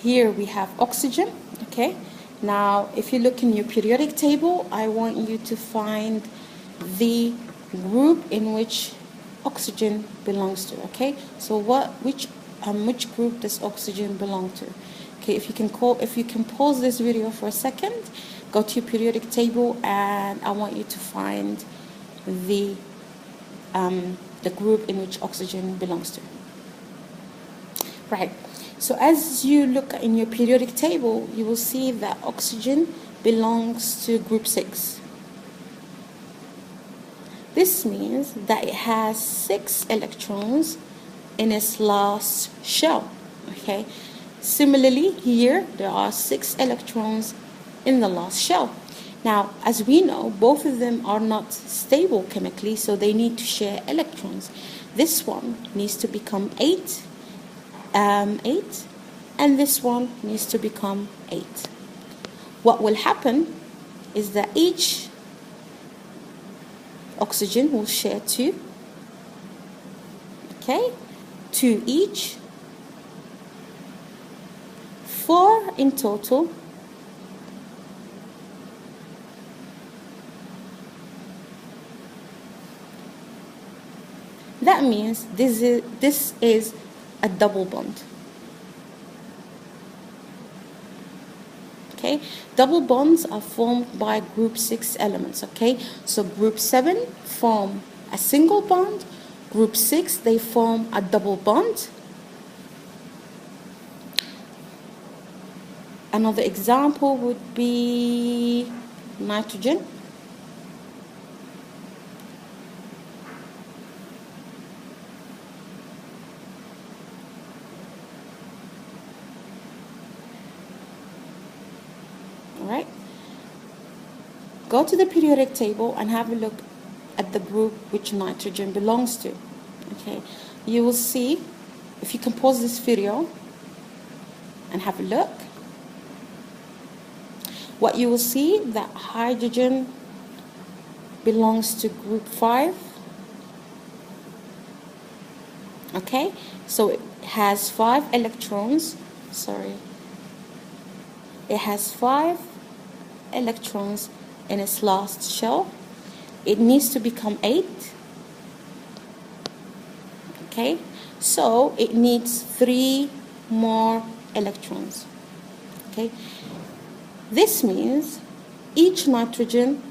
here we have oxygen, okay? Now, if you look in your periodic table, I want you to find the group in which oxygen belongs to, okay? So which group does oxygen belong to? Okay, if you can pause this video for a second, go to your periodic table, and I want you to find the group in which oxygen belongs to. Right. So as you look in your periodic table, you will see that oxygen belongs to group 6. This means that it has 6 electrons in its last shell. Okay. Similarly, here there are 6 electrons in the last shell. Now, as we know, both of them are not stable chemically, so they need to share electrons. This one needs to become 8, and this one needs to become 8. What will happen is that each oxygen will share 2, okay, 2 each, 4 in total. That means this is a double bond. Okay, double bonds are formed by group 6 elements. Okay, so group 7 form a single bond, group 6 they form a double bond. Another example would be nitrogen. Alright, go to the periodic table and have a look at the group which nitrogen belongs to. Okay, you will see, if you can pause this video and have a look, what you will see that hydrogen belongs to group 5. Okay, so it has 5 electrons, it has 5 electrons in its last shell. It needs to become 8. Okay, so it needs 3 more electrons. Okay, this means each nitrogen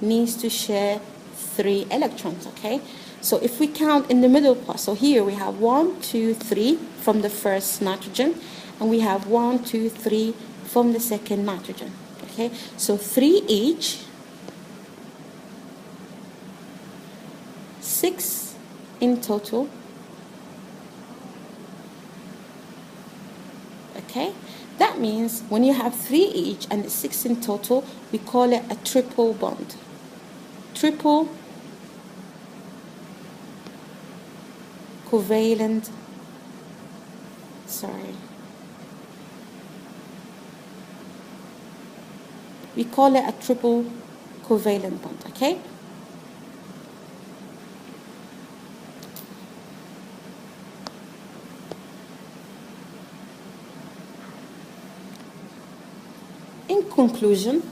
needs to share 3 electrons. Okay, so if we count in the middle part, so here we have 1, 2, 3 from the first nitrogen, and we have 1, 2, 3 from the second nitrogen. Okay, so 3 each, 6 in total. Okay, that means when you have 3 each and it's 6 in total, we call it a triple bond. Triple covalent, we call it a triple covalent bond. Okay, in conclusion,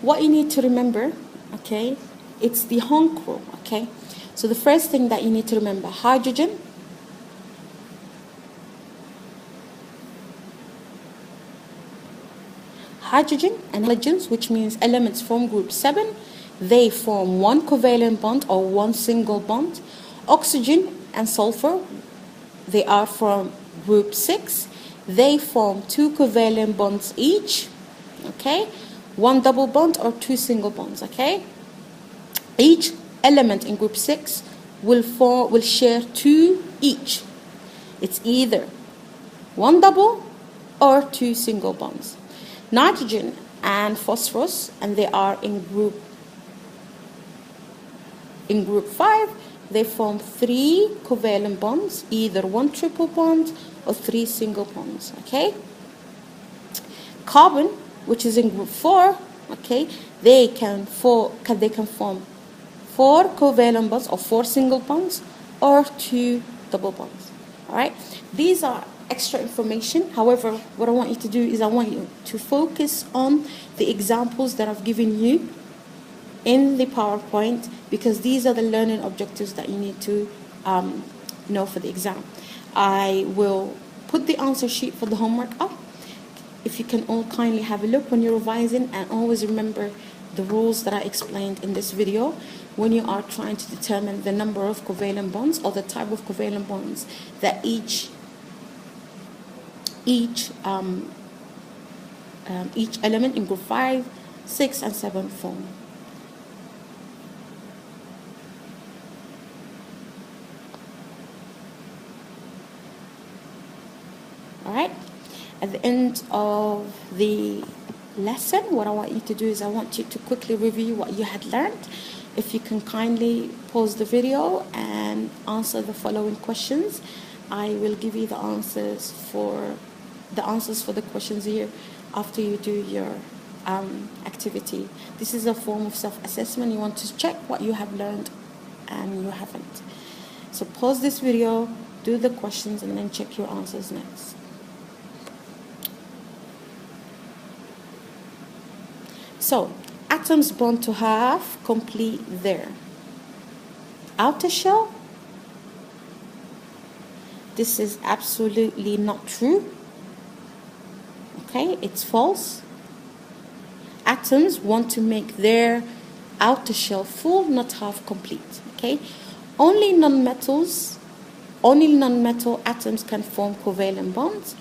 what you need to remember, okay, it's the home crew. Okay, so the first thing that you need to remember, hydrogen and halogens, which means elements from group 7, they form 1 covalent bond or 1 single bond. Oxygen and sulfur, they are from group 6, they form 2 covalent bonds each. Okay, 1 double bond or 2 single bonds. Okay, each element in group 6 will share 2 each. It's either 1 double or 2 single bonds. Nitrogen and phosphorus, and they are in group 5, they form 3 covalent bonds, either 1 triple bond or 3 single bonds. Okay, carbon, which is in group 4, Okay, they can form 4 covalent bonds or 4 single bonds or 2 double bonds. All right, these are extra information. However, what I want you to do is I want you to focus on the examples that I've given you in the PowerPoint, because these are the learning objectives that you need to know for the exam. I will put the answer sheet for the homework up. If you can all kindly have a look when you're revising, and always remember the rules that I explained in this video when you are trying to determine the number of covalent bonds or the type of covalent bonds that each element in group 5, 6, and 7 form. All right. At the end of the lesson, what I want you to do is I want you to quickly review what you had learned. If you can kindly pause the video and answer the following questions, I will give you the answers for the questions here after you do your activity. This is a form of self-assessment. You want to check what you have learned and you haven't. So pause this video, do the questions, and then check your answers next. So, atoms bond to half complete their outer shell. This is absolutely not true. Okay, it's false. Atoms want to make their outer shell full, not half complete. Okay, only non-metal atoms can form covalent bonds,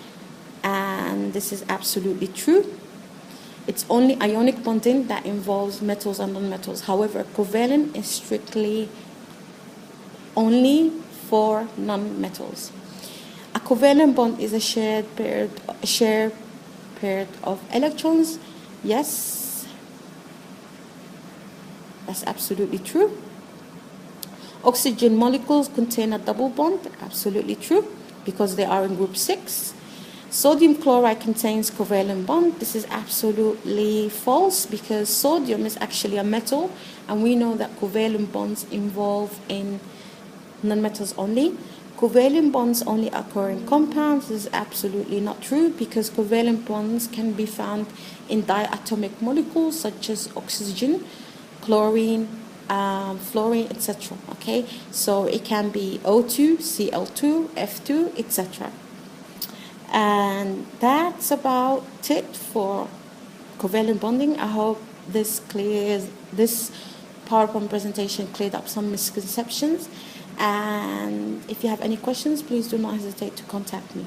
and this is absolutely true. It's only ionic bonding that involves metals and non-metals. However, covalent is strictly only for non-metals. A covalent bond is a shared pair of electrons. Yes, that's absolutely true. Oxygen molecules contain a double bond. Absolutely true, because they are in group 6. Sodium chloride contains covalent bond. This is absolutely false, because sodium is actually a metal, and we know that covalent bonds involve in nonmetals only. Covalent bonds only occur in compounds. This is absolutely not true, because covalent bonds can be found in diatomic molecules such as oxygen, chlorine, fluorine, etc. Okay, so it can be O2, Cl2, F2, etc. And that's about it for covalent bonding. I hope this PowerPoint presentation cleared up some misconceptions. And if you have any questions, please do not hesitate to contact me.